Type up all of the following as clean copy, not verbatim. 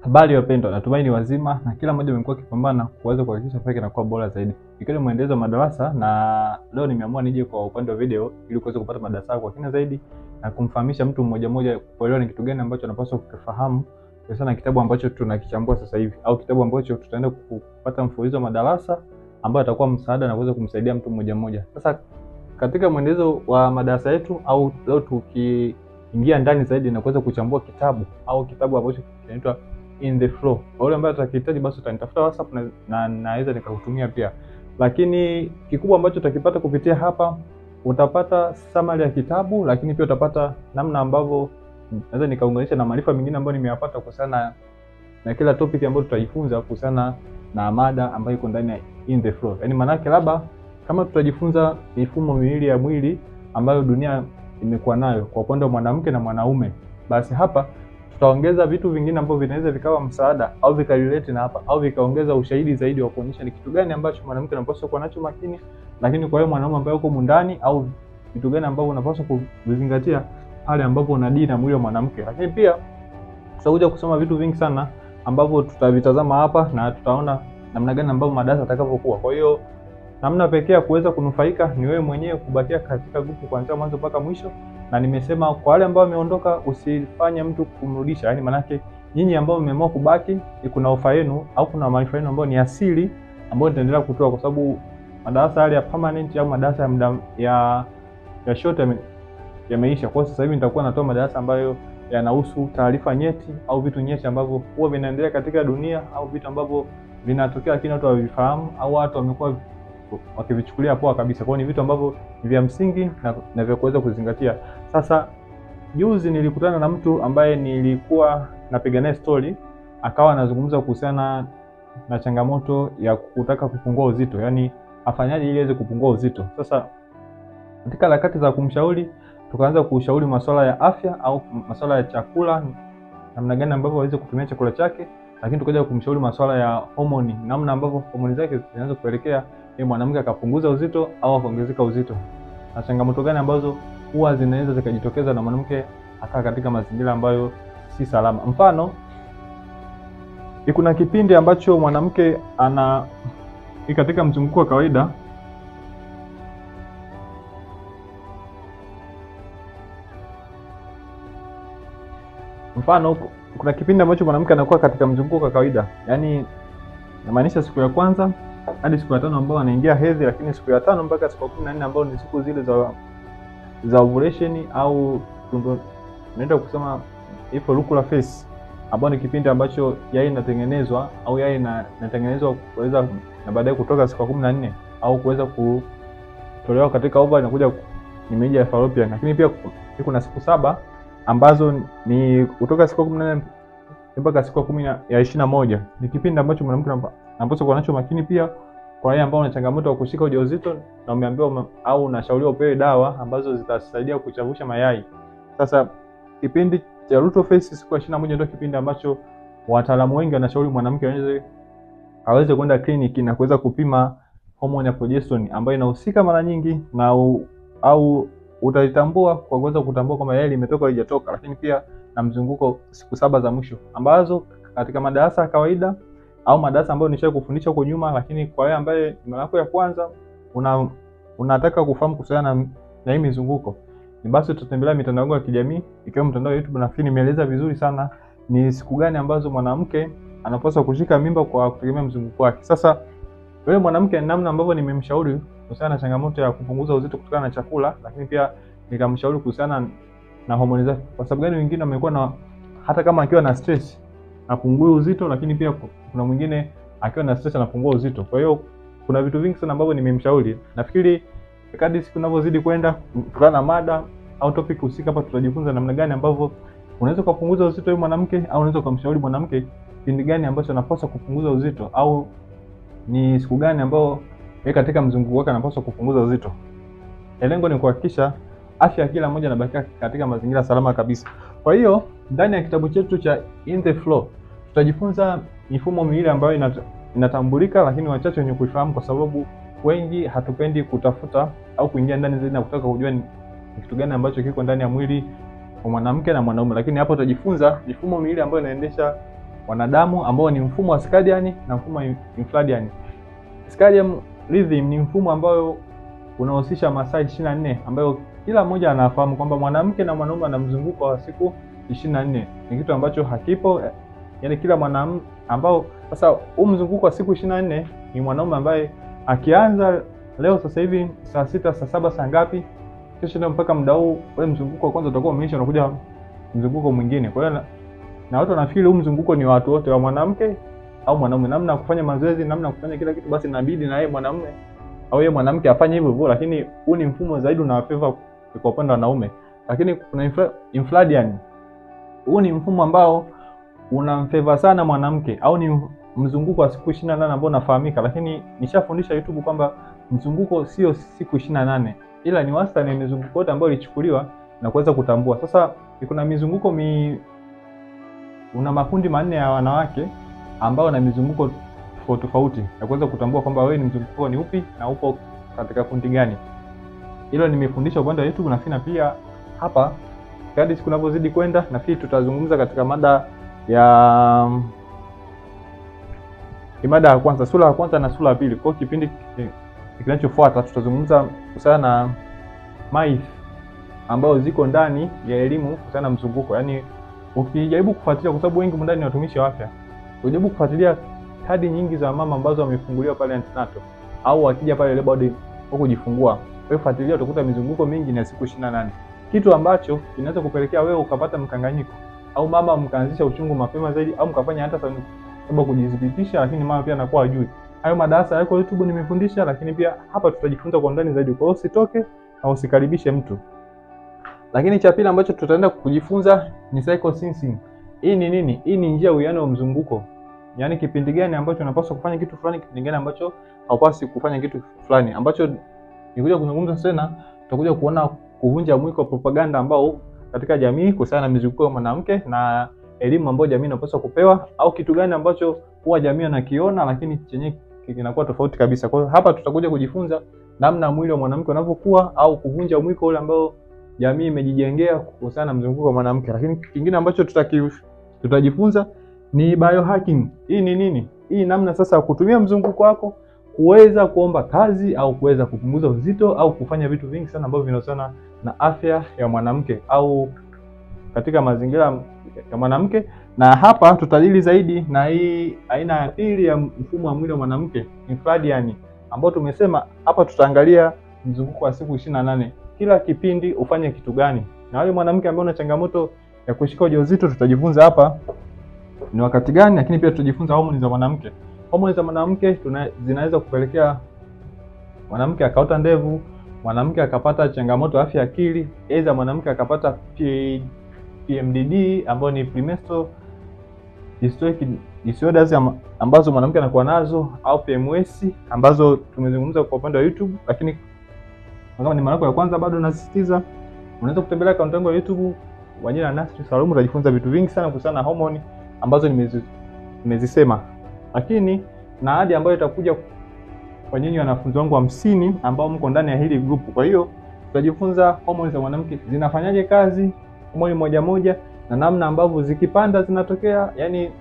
Habari wapendwa, natumaini wazima na kila mmoja amekuwa akipambana kuweza kuhakikisha afya yake inakuwa bora zaidi. Ikiwa ni muendelezo wa madarasa, na leo nimeamua nije kwa upande wa video ili kuweza kupata madarasa kwa kina zaidi na kumfahamisha mtu mmoja mmoja kuelewa ni kitu gani ambacho anapaswa kukifahamu kuhusiana na kitabu ambacho tunakichambua sasa hivi, au kitabu ambacho tutaenda kupata mfululizo wa madarasa ambayo atakuwa msaada na kuweza kumsaidia mtu mmoja mmoja. Sasa katika muendelezo wa madarasa yetu, au leo tukiingia ndani zaidi na kuweza kuchambua kitabu ambacho kinaitwa In the Flow. Kwa yule ambaye atakihitaji basi utanitafuta WhatsApp na naweza nikakutumia pia. Lakini kikubwa ambacho utakipata kupitia hapa, utapata summary ya kitabu, lakini pia utapata namna ambavyo naweza nikaunganisha na maarifa mengine ambayo nimeyapata kuhusiana na kila topic ambayo tutajifunza kuhusiana na mada ambayo iko ndani ya In the Flow. Yaani maana yake labda kama tutajifunza mifumo miwili ya mwili ambayo dunia imekuwa nayo kwa upande wa mwanamke na mwanaume, basi hapa tutaongeza vitu vingine ambavyo vinaweza vikawa msaada au vikarelate na hapa, au vikaongeza ushahidi zaidi wa kuonyesha ni kitu gani ambacho mwanamke anapaswa kuwa nacho makini, lakini kwa hiyo mwanaume ambaye uko ndani, au vitu gani ambavyo unapaswa kuvizingatia pale ambapo unadili na mwili wa mwanamke. Lakini pia tutakuja kusoma vitu vingi sana ambavyo tutavitazama hapa na tutaona namna gani ambavyo madarasa atakavyokuwa. Kwa hiyo namna pekee ya kuweza kunufaika ni wewe mwenyewe kubakia katika grupu kuanzia mwanzo mpaka mwisho. Na nimesema kwa wale ambao wameondoka usifanye mtu kumrudisha, yani manake nyinyi ambao mmeamua kubaki, kuna ofa yenu au kuna maarifa yenu ambayo ni asili ambayo nitaendelea kutoa, kwa sababu madarasa yale ya permanent au madarasa ya muda ya short yameisha. Kwa sasa hivi nitakuwa natoa madarasa ambayo yanahusu taarifa nyeti au vitu nyeti ambavyo huwa vinaendelea katika dunia, au vitu ambavyo vinatokea lakini watu hawavifahamu au watu wamekuwa wakivichukulia poa kabisa. Kwa hiyo ni vitu ambavyo ni vya msingi na vya kuweza kuzingatia. Sasa juzi nilikutana na mtu ambaye nilikuwa napiga naye story, akawa anazungumza kuhusiana na changamoto ya kutaka kupungua uzito, yani afanyaje ili aweze kupungua uzito. Sasa katika harakati za kumshauri, tukaanza kushauri masuala ya afya au masuala ya chakula, namna gani ambavyo aweze kutumia chakula chake, lakini tukaja kumshauri masuala ya homoni, namna ambavyo homoni zake zinaanza kupelekea mwanamke akapunguza uzito au akaongezeka uzito, na changamoto gani ambazo huwa zinaweza zikajitokeza na mwanamke akaa katika mazingira ambayo si salama. Mfano, kuna kipindi ambacho mwanamke katika mzunguko wa kawaida, kuna kipindi ambacho mwanamke anakuwa katika mzunguko wa kawaida, yani inamaanisha siku ya kwanza hadi siku ya 5 ambao anaingia hedhi, lakini siku ya 5 mpaka siku 14 ambao ni siku zile za ovulation, au tunaenda kusema follicular phase, ambao ni kipindi ambacho yai inatengenezwa au yai inatengenezwa kuweza na baadaye kutoka siku 14 au kuweza kutolewa katika ovari na kuja ni mirija ya fallopian. Lakini pia kuna siku 7 ambazo ni kutoka siku 14 mpaka siku 21. Ni kipindi ambacho mwanamke anapaswa kuwa nacho makini. Pia kwa wale ambao wana changamoto ya kushika ujauzito na umeambiwa au unashauriwa upewe dawa ambazo zitasaidia kuchavusha mayai. Sasa kipindi cha luteal phase siku 21 ndio kipindi ambacho wataalamu wengi wanashauri mwanamke aweze kwenda kliniki na kuweza kupima homoni ya progesterone ambayo inahusika mara nyingi au utaitambua kwa kuweza kutambua kama yai limetoka au halijatoka, lakini pia na mzunguko siku 7 za mwisho, ambazo katika madarasa ya kawaida au madarasa ambayo nishawahi kufundisha huko nyuma, lakini kwa wewe ambaye mara yako ya kwanza unataka kufahamu kuhusiana na hii mizunguko, ni basi tutembelea mitandao ya kijamii ikiwa mtandao wa YouTube. Nafikiri nimeeleza vizuri sana ni siku gani ambazo mwanamke anapaswa kushika mimba kwa kutegemea mzunguko wake. Sasa yule mwanamke, namna ambavyo nimemshauri kuhusiana na changamoto ya kupunguza uzito kutokana na chakula, lakini pia nikamshauri kuhusiana na homoni zake. Kwa sababu gani wengine wamekuwa na hata kama akiwa na stress apungue uzito, lakini pia kuna mwingine akiwa na stress anapungua uzito. Kwa hiyo kuna vitu vingi sana ambavyo nimemshauri. Nafikiri kadri siku zinavyozidi kwenda, kutokana na mada au topic husika, hapa tutajifunza namna gani ambavyo unaweza kupunguza uzito wewe mwanamke, au unaweza kumshauri mwanamke kipindi gani ambacho anapaswa kupunguza uzito, au ni siku gani ambao katika mzunguko wake anapaswa kupunguza uzito. Lengo ni kuhakikisha afya ya kila mmoja inabaki katika mazingira salama kabisa. Kwa hiyo ndani ya kitabu chetu cha In the Flow tutajifunza mifumo miwili ambayo inatambulika, lakini wachache wenye kuifahamu, kwa sababu wengi hatupendi kutafuta au kuingia ndani zaidi na kutaka kujua ni kitu gani ambacho kiko ndani ya mwili wa mwanamke na mwanaume. Lakini hapo tutajifunza mifumo miwili ambayo inaendesha wanadamu ambao ni mfumo wa circadian na mfumo wa infradian. Circadian rhythm ni mfumo ambao unahusisha masaa 24 ambayo kila mmoja anafahamu kwamba mwanamke na mwanaume wana mzunguko wa siku 24. Ni kitu ambacho hakipo, yani kila mwanamke ambao sasa huu mzunguko wa siku 24 ni mwanaume ambaye akianza leo sasa hivi saa 6 saa 7 saa ngapi, kesho ndio mpaka muda huu ule mzunguko wa kwanza utakuwa umeisha, unakuja mzunguko mwingine. Kwa hiyo na watu wanafikiri huu mzunguko ni watu wote, wa mwanamke au mwanaume, namna ya kufanya mazoezi, namna ya kufanya kila kitu, basi inabidi na yeye mwanamume au yeye mwanamke afanye hivyo hivyo, lakini huu ni mfumo zaidi unawafeva kwa upande wa wanaume. Lakini kuna infradian. Huu ni mfumo ambao unamfeva sana mwanamke, au ni mzunguko wa siku 28 ambao unafahamika, lakini nishafundisha YouTube kwamba mzunguko sio siku 28, ila ni wastani ya mizunguko yote ambayo ilichukuliwa na kuweza kutambua. Sasa kuna mizunguko una makundi manne ya wanawake ambao na mizunguko tofauti ya kuweza kutambua kwamba wewe ni mzunguko ni upi na upo katika kundi gani. Hilo nimefundisha upande wa YouTube, na pia hapa kadri siku zinavyozidi kwenda nafikiri tutazungumza katika mada ya kwanza, sura ya kwanza na sura ya pili. Kwa kipindi kinachofuata tutazungumza kuhusiana na myth ambao ziko ndani ya elimu kuhusiana na mzunguko. Yaani ukijaribu kufuatilia, kwa sababu wengi ndani ni watumishi wa afya, ukijaribu kufuatilia kadi nyingi za mama ambazo wamefunguliwa pale antenatal au wakija pale labor ward kwa kujifungua, wewe fuatilia utakuta mizunguko mingi ni ya siku 28. Kitu ambacho kinaweza kupelekea wewe ukapata mkanganyiko, au mama mkaanzisha uchungu mapema zaidi, au mkafanya hata sababu kujidhibitisha, lakini mama pia anakuwa hajui. Hayo madarasa yako YouTube nimefundisha, lakini pia hapa tutajifunza kwa ndani zaidi. Kwa hiyo usitoke na usikaribishe mtu. Lakini cha pili ambacho tutaenda kujifunza ni cycle syncing. Hii ni nini? Hii ni njia uwiano wa mzunguko. Yaani kipindi gani ambacho unapaswa kufanya kitu fulani, kipindi gani ambacho haupaswi kufanya kitu fulani. Ambacho nikuja kuzungumza tena, tutakuja kuona kuvunja mwiko wa propaganda ambao katika jamii kuhusiana na mizunguko ya mwanamke na elimu ambayo jamii inapaswa kupewa, au kitu gani ambacho huwa jamii anakiona lakini chenye kinakuwa tofauti kabisa. Kwa hiyo hapa tutakuja kujifunza namna mwili wa mwanamke unavyokuwa, au kuvunja mwiko ule ambao jamii imejijengea kuhusiana na mzunguko wa mwanamke. Lakini kingine ambacho tutajifunza ni biohacking. Hii ni nini? Hii namna sasa ya kutumia mzunguko wako kuweza kuomba kazi, au kuweza kupunguza uzito, au kufanya vitu vingi sana ambavyo vinahusiana na afya ya mwanamke au katika mazingira ya mwanamke. Na hapa tutadili zaidi na hii aina ya pili ya mfumo wa mwili wa mwanamke, infradian, ambao tumesema hapa tutaangalia mzunguko wa siku 28. Kila kipindi ufanye kitu gani. Na wale mwanamke ambao una changamoto ya kushika ujauzito, tutajifunza hapa ni wakati gani, lakini pia tutajifunza homoni za mwanamke. Homoni za mwanamke zinaweza kupelekea mwanamke akaota ndevu, mwanamke akapata changamoto afya ya akili, aidha mwanamke akapata PMDD ambayo ni premenstrual disorders ambazo mwanamke anakuwa nazo, au PMS ambazo tumezungumza kwa upande wa YouTube. Lakini kama ni mara ya kwanza bado nasisitiza, unaweza kutembelea account yangu ya YouTube kwa jina la Nasri Salum, utajifunza vitu vingi sana kuhusiana na homoni ambazo nimezisema. Lakini na ahadi ambayo itakuja kwa nyinyi wanafunzi wangu 50 ambao mko ndani ya hili group. Kwa hiyo tutajifunza homoni za mwanamke zinafanyaje kazi, homoni moja moja, na namna ambavyo zikipanda zinatokea. Yani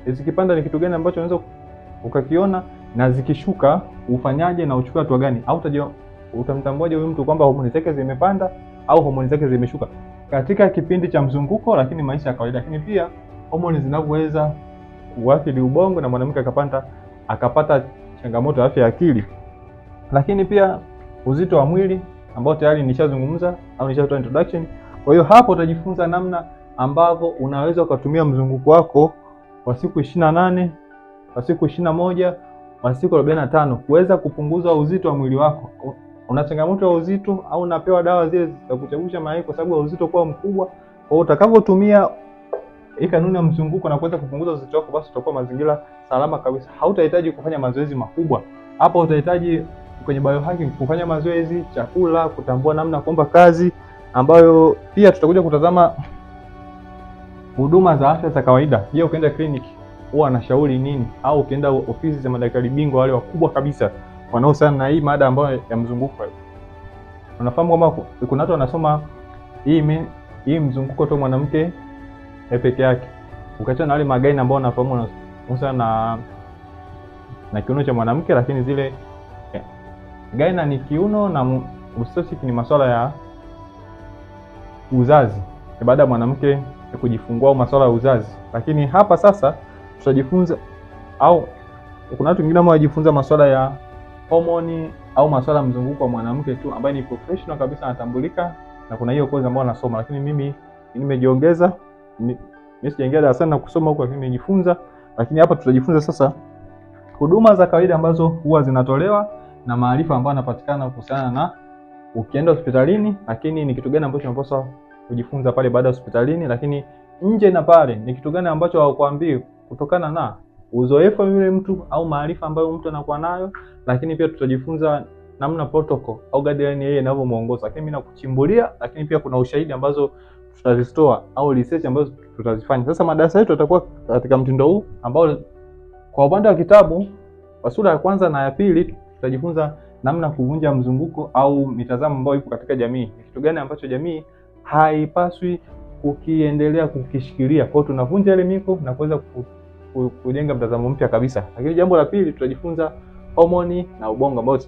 zikipanda ni kitu gani ambacho unaweza ukakiona, na zikishuka ufanyaje na uchukue hatua gani, au utamtambuaje huyu mtu kwamba homoni zake zimepanda au homoni zake zimeshuka katika kipindi cha mzunguko, lakini maisha ya kawaida. Lakini pia homoni zinavyoweza kuathiri ubongo na mwanamke akapata changamoto ya afya ya akili. Lakini pia uzito wa mwili ambao tayari nishazungumza au nishatoa introduction. Kwa hiyo hapo utajifunza namna ambavyo unaweza ukatumia mzunguko wako kwa siku 28, kwa siku 21, kwa siku 45 kuweza kupunguza uzito wa mwili wako. Una changamoto ya uzito au unapewa dawa zile za kuchagusha mayai kwa sababu ya uzito kuwa mkubwa, kwa utakavyotumia hii kanuni ya mzunguko na kuweza kupunguza uzito wako, basi utakuwa mazingira salama kabisa. Hautahitaji kufanya mazoezi makubwa. Hapo utahitaji kwenye biohacking kufanya mazoezi, chakula, kutambua namna kuomba kazi, ambayo pia tutakuja kutazama huduma za afya za kawaida. Je, ukienda kliniki huwa anashauri nini, au ukienda ofisi za madaktari bingwa wale wakubwa kabisa wanaohusiana na hii mada ambayo ya mzunguko. Unafahamu kwamba kuna watu wanasoma hii mzunguko tu mwanamke peke yake. ukiachana na wale magaini ambao unafahamu kuhusiana na kiuno cha mwanamke, lakini zile gaina ni kiuno na obstetric ni masuala ya uzazi baada ya mwanamke kujifungua au masuala ya uzazi. Lakini hapa sasa tutajifunza au kuna watu wengine ambao wajifunza masuala ya homoni au masuala ya mzunguko wa mwanamke tu, ambaye ni professional kabisa anatambulika, na kuna hiyo kozi ambayo nasoma, lakini mimi nimejiongeza, mimi sijaingia darasani na kusoma huko, lakini nimejifunza. Lakini hapa tutajifunza sasa huduma za kawaida ambazo huwa zinatolewa na maarifa ambayo yanapatikana kuhusiana na ukienda hospitalini, lakini ni kitu gani ambacho unapaswa kujifunza pale baada ya hospitalini, lakini nje na pale ni kitu gani ambacho hawakuambii kutokana na uzoefu wa yule mtu au maarifa ambayo mtu anakuwa nayo. Lakini pia tutajifunza namna protocol au guideline yeye inavyomuongoza, lakini mimi nakuchimbulia, lakini pia kuna ushahidi ambazo tutazitoa au research ambazo tutazifanya. Sasa madarasa yetu yatakuwa katika mtindo huu ambao kwa upande wa kitabu kwa sura ya kwanza na ya pili tutajifunza namna kuvunja mzunguko au mitazamo ambayo ipo katika jamii. Ni kitu gani ambacho jamii haipaswi kukiendelea kukishikilia. Kwa hiyo tunavunja ile miko na kuweza kujenga mtazamo mpya kabisa. Lakini jambo la pili tutajifunza homoni na ubongo ambao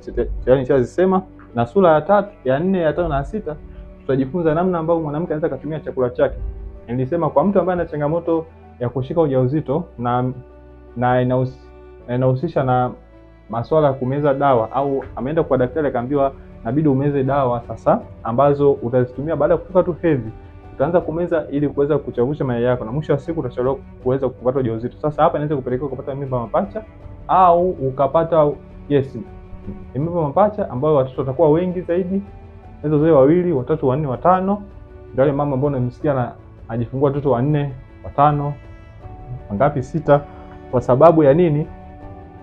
tayari nishazisema, na sura ya tatu, ya 4, ya 5 na ya 6 tutajifunza namna ambavyo mwanamke anaweza kutumia chakula chake. Nilisema kwa mtu ambaye ana changamoto ya kushika ujauzito na inahusisha na masuala ya kumeza dawa, au ameenda kwa daktari akaambiwa inabidi umeze dawa sasa ambazo utazitumia baada ya kutoka tu hedhi, utaanza kumeza ili kuweza kuchavusha mayai yako, na mwisho wa siku utachelewa kuweza kupata ujauzito. Sasa hapa inaweza kupelekea kupata mimba mapacha au ukapata mimba mapacha ambayo watoto watakuwa wengi zaidi, hizo zoe 2, 3, 4, 5. Ndio ile mama ambao unamsikia anajifungua watoto 4, 5, ngapi 6, kwa sababu ya nini?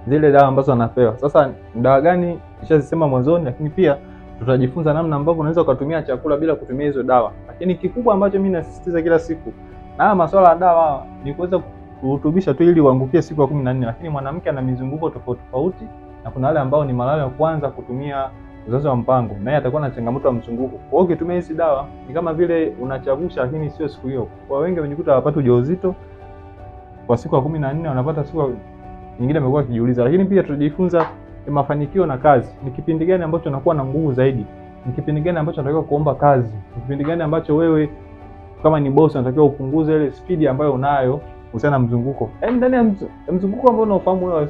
Zile dawa ambazo anapewa. Sasa dawa gani nishazisema mwanzoni, lakini pia tutajifunza namna ambavyo unaweza kutumia chakula bila kutumia hizo dawa. Lakini kikubwa ambacho mimi nasisitiza kila siku na masuala ya dawa ni kuweza kurutubisha tu ili uangukie siku ya 14, lakini mwanamke ana mizunguko tofauti tofauti, na kuna wale ambao ni mara ya kwanza kutumia uzazi wa mpango, naye atakuwa na changamoto ya mzunguko. Kwa hiyo ukitumia hizi dawa ni kama vile unachavusha, lakini sio siku hiyo. Kwa wengi wamejikuta hawapati ujauzito kwa siku ya 14, wanapata siku nyingine amekuwa akijiuliza. Lakini pia tutajifunza mafanikio na kazi. Ni kipindi gani ambacho unakuwa na nguvu zaidi? Ni kipindi gani ambacho unatakiwa kuomba kazi? Ni kipindi gani ambacho wewe kama ni boss unatakiwa upunguze ile speed ambayo unayo kuhusiana na mzunguko? Yaani ndani ya mzunguko ambao unaofahamu wewe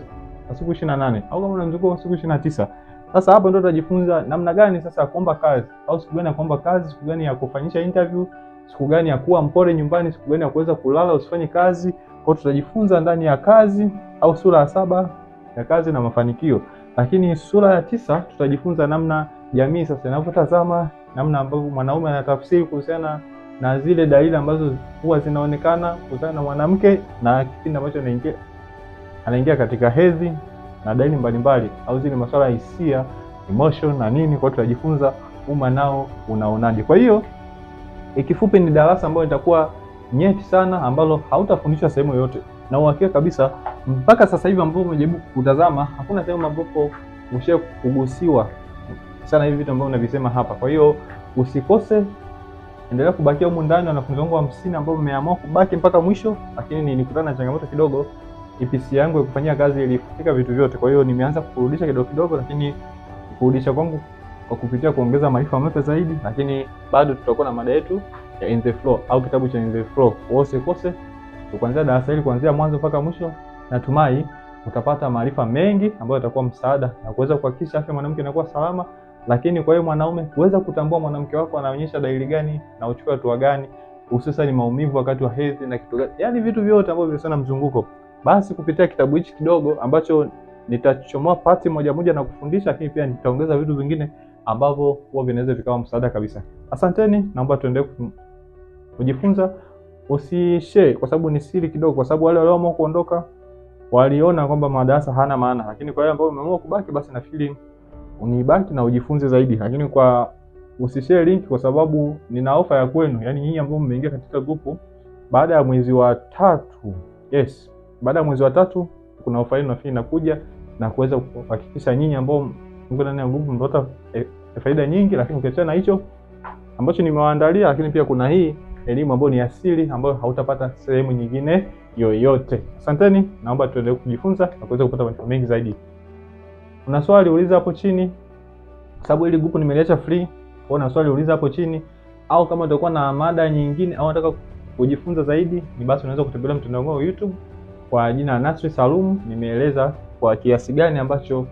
wa siku 28 au kama una mzunguko wa siku 29. Sasa hapo ndio tutajifunza namna gani sasa ya kuomba kazi, au siku gani ya kuomba kazi, siku gani ya kufanyisha interview, siku gani ya kuwa mpole nyumbani, siku gani ya kuweza kulala usifanye kazi. Kwa tutajifunza ndani ya kazi au sura ya 7 ya kazi na mafanikio. Lakini sura ya 9 tutajifunza namna jamii sasa inavyotazama, namna ambavyo mwanaume anatafsiri kuhusiana na zile dalili ambazo huwa zinaonekana kuhusiana na mwanamke na kipindi ambacho anaingia katika hedhi na dalili mbalimbali au zile masuala ya hisia, emotion na nini. Kwa tutajifunza umma nao unaonaje. Kwa hiyo ikifupi ni darasa ambalo litakuwa nyeti sana, ambalo hautafundishwa sehemu yoyote, na uhakika kabisa mpaka sasa hivi ambapo umejaribu kutazama hakuna sehemu ambapo kugusiwa sana hivi vitu ambavyo unavisema hapa. Kwa hiyo usikose, endelea kubakia humu ndani. Wanafunzi wangu 50 ambao wameamua kubaki mpaka mwisho, lakini nilikutana na changamoto kidogo. EPC yangu ya kufanyia kazi ilifutika vitu vyote, kwa hiyo nimeanza kurudisha kidogo kidogo, lakini kurudisha kwangu kwa kupitia kuongeza maarifa mapya zaidi. Lakini bado tutakuwa na mada yetu ya In the Flow au kitabu cha In the Flow. Usikose kuanzia darasa hili kuanzia mwanzo mpaka mwisho. Natumai utapata maarifa mengi ambayo yatakuwa msaada na kuweza kuhakikisha afya mwanamke inakuwa salama. Lakini kwa hiyo mwanaume kuweza kutambua mwanamke wako anaonyesha dalili gani na uchukue hatua gani, hususan maumivu wakati wa hedhi na kitu gani, yani vitu vyote ambavyo vinasana mzunguko. Basi kupitia kitabu hichi kidogo ambacho nitachomoa pati moja moja na kufundisha, lakini pia nitaongeza vitu vingine ambavyo huwa vinaweza vikawa msaada kabisa. Asanteni, naomba tuendelee kujifunza. Usishare kwa sababu ni siri kidogo, kwa sababu wale walioamua kuondoka waliona kwamba madarasa hana maana. Lakini kwa wale ambao wameamua kubaki, basi nafikiri unibaki na ujifunze zaidi. Lakini kwa usishare link kwa sababu nina ofa ya kwenu, yani nyinyi ambao mmeingia katika grupu baada ya mwezi wa 3. Yes, baada ya mwezi wa 3 kuna ofa yenu inakuja na kuweza kuhakikisha nyinyi ambao mko ndani ya grupu mtapata faida nyingi. Lakini ukiachana na hicho ambacho nimewaandalia, lakini pia kuna hii elimu ambayo ni asili ambayo hautapata sehemu nyingine yoyote. Asanteni, naomba tuendelee kujifunza na kuweza kupata mambo mengi zaidi. Una swali uliza hapo chini, sababu ili group nimeliacha free. Kwa na swali uliza hapo chini, au kama utakuwa na mada nyingine au unataka kujifunza zaidi, ni basi unaweza kutembelea mtandao wangu wa YouTube kwa jina la Nasri Salum. Nimeeleza kwa kiasi gani ambacho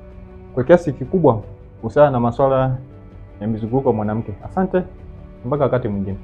kwa kiasi kikubwa kuhusiana na masuala ya mizunguko wa mwanamke. Asante, mpaka wakati mwingine.